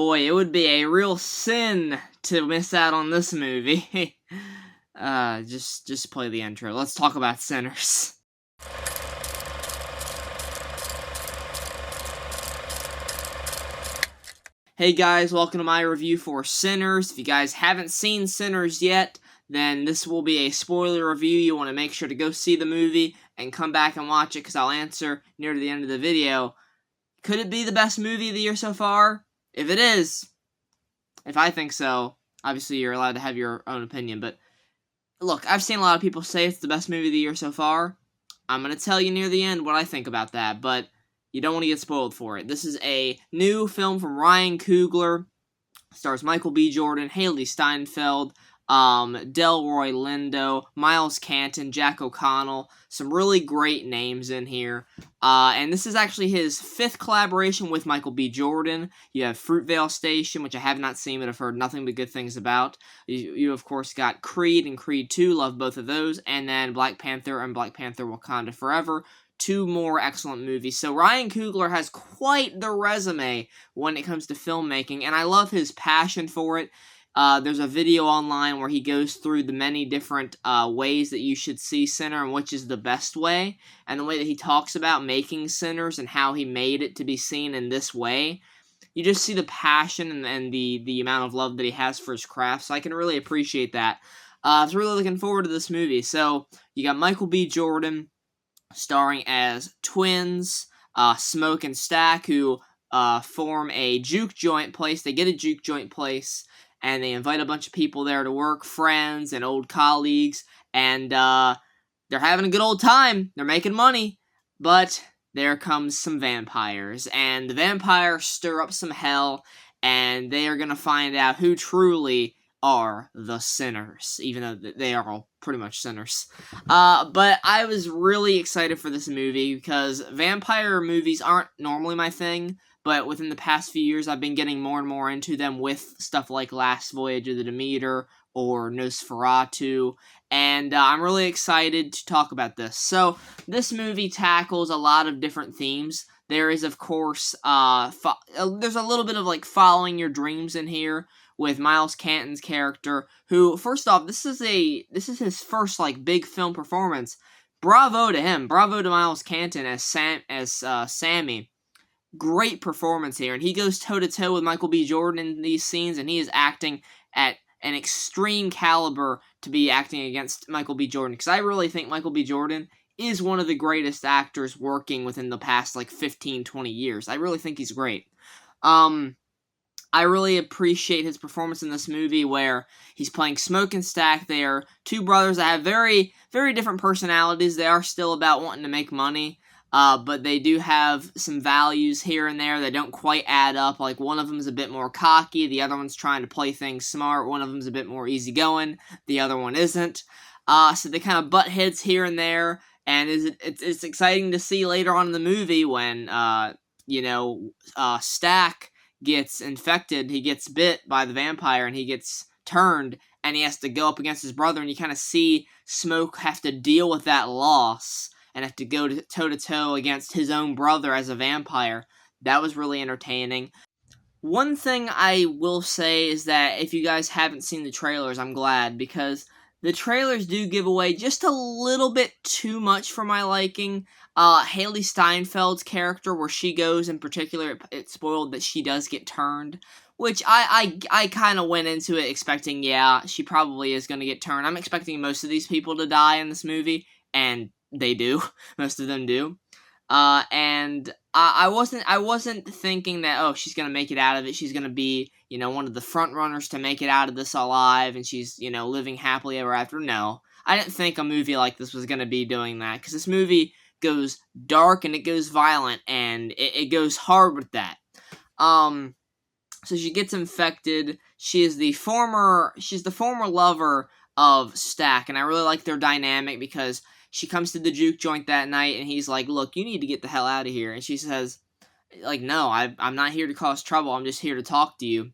boy, it would be a real sin to miss out on this movie. Just play the intro. Let's talk about Sinners. Hey guys, welcome to my review for Sinners. If you guys haven't seen Sinners yet, then this will be a spoiler review. You want to make sure to go see the movie and come back and watch it, because I'll answer near to the end of the video. Could it be the best movie of the year so far? If it is, if I think so, obviously you're allowed to have your own opinion, but look, I've seen a lot of people say it's the best movie of the year so far. I'm going to tell you near the end what I think about that, but you don't want to get spoiled for it. This is a new film from Ryan Coogler. Stars Michael B. Jordan, Haley Steinfeld, Delroy Lindo, Miles Canton, Jack O'Connell. Some really great names in here. And this is actually his 5th collaboration with Michael B. Jordan. You have Fruitvale Station, which I have not seen but I've heard nothing but good things about. You of course got Creed and Creed 2, love both of those. And then Black Panther and Black Panther Wakanda Forever. 2 more excellent movies. So Ryan Coogler has quite the resume when it comes to filmmaking, and I love his passion for it. There's a video online where he goes through the many different ways that you should see Sinner and which is the best way, and the way that he talks about making Sinners and how he made it to be seen in this way. You just see the passion and the amount of love that he has for his craft, so I can really appreciate that. I was really looking forward to this movie. So you got Michael B. Jordan starring as twins, Smoke and Stack, who form a juke joint place. They get a juke joint place, and they invite a bunch of people there to work, friends and old colleagues, and they're having a good old time. They're making money, but there comes some vampires, and the vampires stir up some hell, and they are going to find out who truly are the sinners, even though they are all pretty much sinners. But I was really excited for this movie because vampire movies aren't normally my thing, but within the past few years I've been getting more and more into them with stuff like Last Voyage of the Demeter or Nosferatu, and I'm really excited to talk about this. So this movie tackles a lot of different themes. There is, of course, there's a little bit of like following your dreams in here, with Miles Canton's character, who, first off, this is his first like big film performance. Bravo to him. Bravo to Miles Canton as Sammy. Great performance here, and he goes toe to toe with Michael B. Jordan in these scenes, and he is acting at an extreme caliber to be acting against Michael B. Jordan, because I really think Michael B. Jordan is one of the greatest actors working within the past like 15, 20 years. I really think he's great. I really appreciate his performance in this movie where he's playing Smoke and Stack. They are 2 brothers that have very, very different personalities. They are still about wanting to make money, but they do have some values here and there that don't quite add up. Like, one of them is a bit more cocky, the other one's trying to play things smart, one of them's a bit more easygoing, the other one isn't. So they kind of butt heads here and there, and it's exciting to see later on in the movie when, Stack gets infected, he gets bit by the vampire, and he gets turned, and he has to go up against his brother, and you kind of see Smoke have to deal with that loss, and have to go toe-to-toe against his own brother as a vampire. That was really entertaining. One thing I will say is that if you guys haven't seen the trailers, I'm glad, because the trailers do give away just a little bit too much for my liking. Haley Steinfeld's character, where she goes in particular, it's spoiled that she does get turned, which I kind of went into it expecting, yeah, she probably is going to get turned. I'm expecting most of these people to die in this movie, and they do. Most of them do. And I wasn't thinking that, oh, she's going to make it out of it. She's going to be, one of the front runners to make it out of this alive, and she's, living happily ever after. No, I didn't think a movie like this was going to be doing that, because this movie goes dark and it goes violent, and it goes hard with that. So she gets infected. She's the former lover of Stack, and I really like their dynamic because she comes to the juke joint that night, and he's like, look, you need to get the hell out of here. And she says, like, no, I'm not here to cause trouble. I'm just here to talk to you.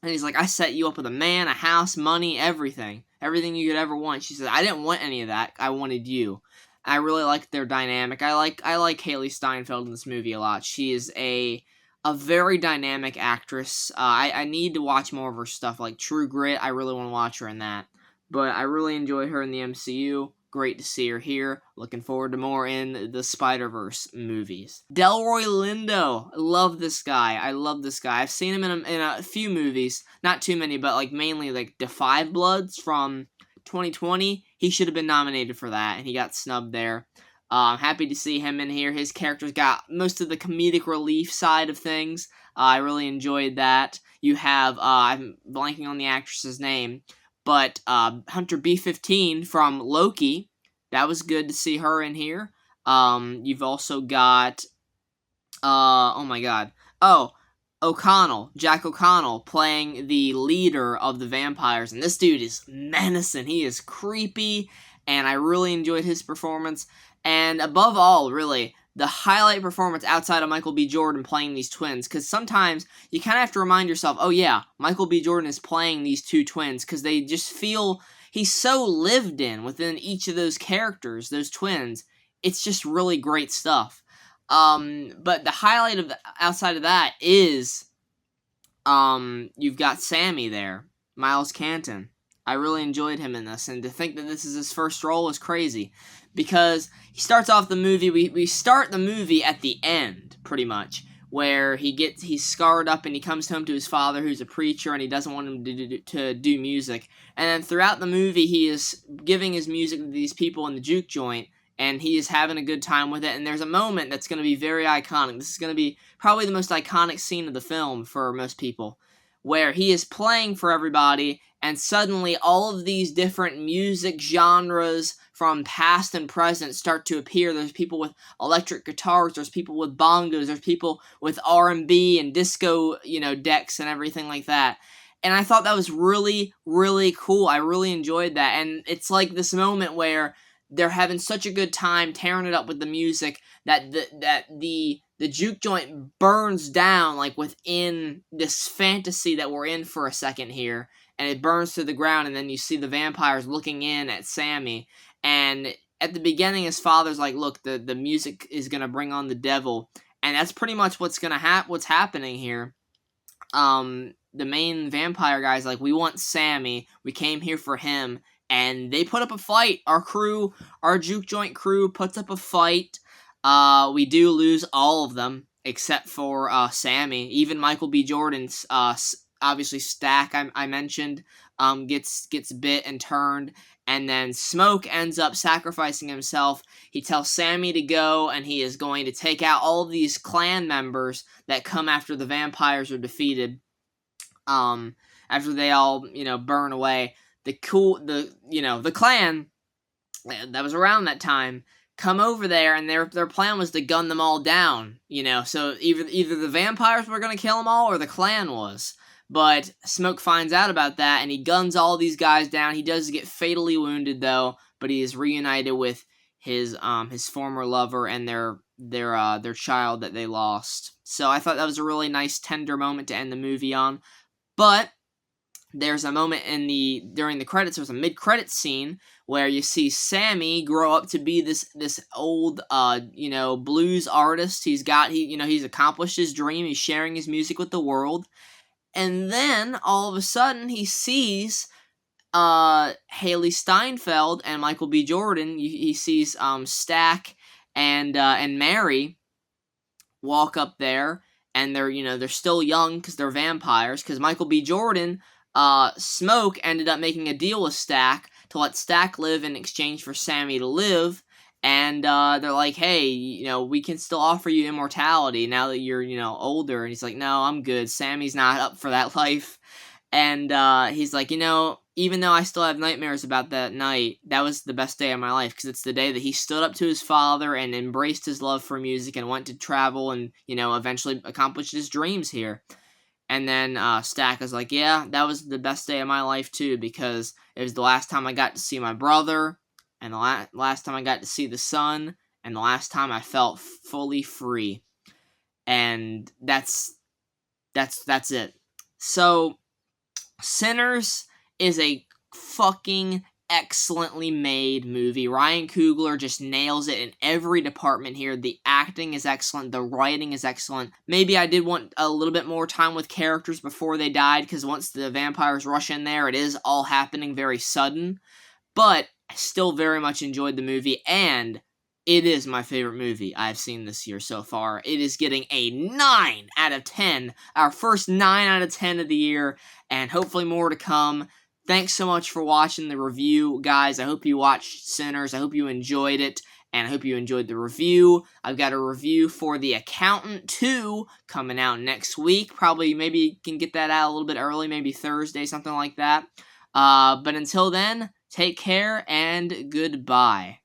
And he's like, I set you up with a man, a house, money, everything. Everything you could ever want. She says, I didn't want any of that. I wanted you. I really like their dynamic. I like Haley Steinfeld in this movie a lot. She is a a very dynamic actress. I need to watch more of her stuff, like True Grit. I really want to watch her in that. But I really enjoyed her in the MCU. Great to see her here. Looking forward to more in the Spider-Verse movies. Delroy Lindo. I love this guy. I love this guy. I've seen him in a few movies. Not too many, but like mainly like The Five Bloods from 2020. He should have been nominated for that, and he got snubbed there. I'm happy to see him in here. His character's got most of the comedic relief side of things. I really enjoyed that. You have, I'm blanking on the actress's name, but Hunter B-15 from Loki. That was good to see her in here. You've also got, oh my god. Oh, Jack O'Connell, playing the leader of the vampires. And this dude is menacing. He is creepy, and I really enjoyed his performance. And above all, really, the highlight performance outside of Michael B. Jordan playing these twins, because sometimes you kind of have to remind yourself, oh yeah, Michael B. Jordan is playing these two twins, because they just feel, he's so lived in within each of those characters, those twins. It's just really great stuff. But the highlight of outside of that is, you've got Sammy there, Miles Canton. I really enjoyed him in this, and to think that this is his first role is crazy, because he starts off the movie, we start the movie at the end, pretty much, where he's scarred up and he comes home to his father who's a preacher and he doesn't want him to do music, and then throughout the movie he is giving his music to these people in the juke joint, and he is having a good time with it, and there's a moment that's going to be very iconic. This is going to be probably the most iconic scene of the film for most people, where he is playing for everybody, and suddenly all of these different music genres from past and present start to appear. There's people with electric guitars, there's people with bongos, there's people with R&B and disco, decks and everything like that. And I thought that was really, really cool. I really enjoyed that. And it's like this moment where they're having such a good time tearing it up with the music that the juke joint burns down, like, within this fantasy that we're in for a second here, and it burns to the ground, and then you see the vampires looking in at Sammy, and at the beginning his father's like, look, the music is gonna bring on the devil, and that's pretty much what's happening here. The main vampire guy's like, we want Sammy, we came here for him, and they put up a fight. Our juke joint crew puts up a fight. We do lose all of them, except for Sammy. Even Michael B. Jordan's, obviously Stack, I mentioned, gets bit and turned, and then Smoke ends up sacrificing himself. He tells Sammy to go, and he is going to take out all of these clan members that come after the vampires are defeated. After they all, burn away. The clan that was around that time come over there, and their plan was to gun them all down, so either the vampires were going to kill them all, or the clan was. But Smoke finds out about that, and he guns all these guys down. He does get fatally wounded, though, but he is reunited with his former lover and their child that they lost. So I thought that was a really nice, tender moment to end the movie on. But there's a moment during the credits, there's a mid-credits scene where you see Sammy grow up to be this old, blues artist. He's accomplished his dream. He's sharing his music with the world. And then, all of a sudden, he sees Haley Steinfeld and Michael B. Jordan. He sees Stack and Mary walk up there, and they're still young because they're vampires. Because Michael B. Jordan, Smoke ended up making a deal with Stack to let Stack live in exchange for Sammy to live. And they're like, hey, we can still offer you immortality now that you're, older. And he's like, no, I'm good. Sammy's not up for that life. And he's like, even though I still have nightmares about that night, that was the best day of my life, because it's the day that he stood up to his father and embraced his love for music and went to travel and, eventually accomplished his dreams here. And then Stack is like, yeah, that was the best day of my life too, because it was the last time I got to see my brother, and the last time I got to see the sun, and the last time I felt fully free. And that's it. So, Sinners is a fucking excellently made movie. Ryan Coogler just nails it in every department here. The acting is excellent. The writing is excellent. Maybe I did want a little bit more time with characters before they died, because once the vampires rush in there, it is all happening very sudden. But I still very much enjoyed the movie, and it is my favorite movie I've seen this year so far. It is getting a 9 out of 10. Our first 9 out of 10 of the year, and hopefully more to come. Thanks so much for watching the review, guys. I hope you watched Sinners. I hope you enjoyed it, and I hope you enjoyed the review. I've got a review for The Accountant 2 coming out next week. Probably, maybe can get that out a little bit early, maybe Thursday, something like that. But until then, take care and goodbye.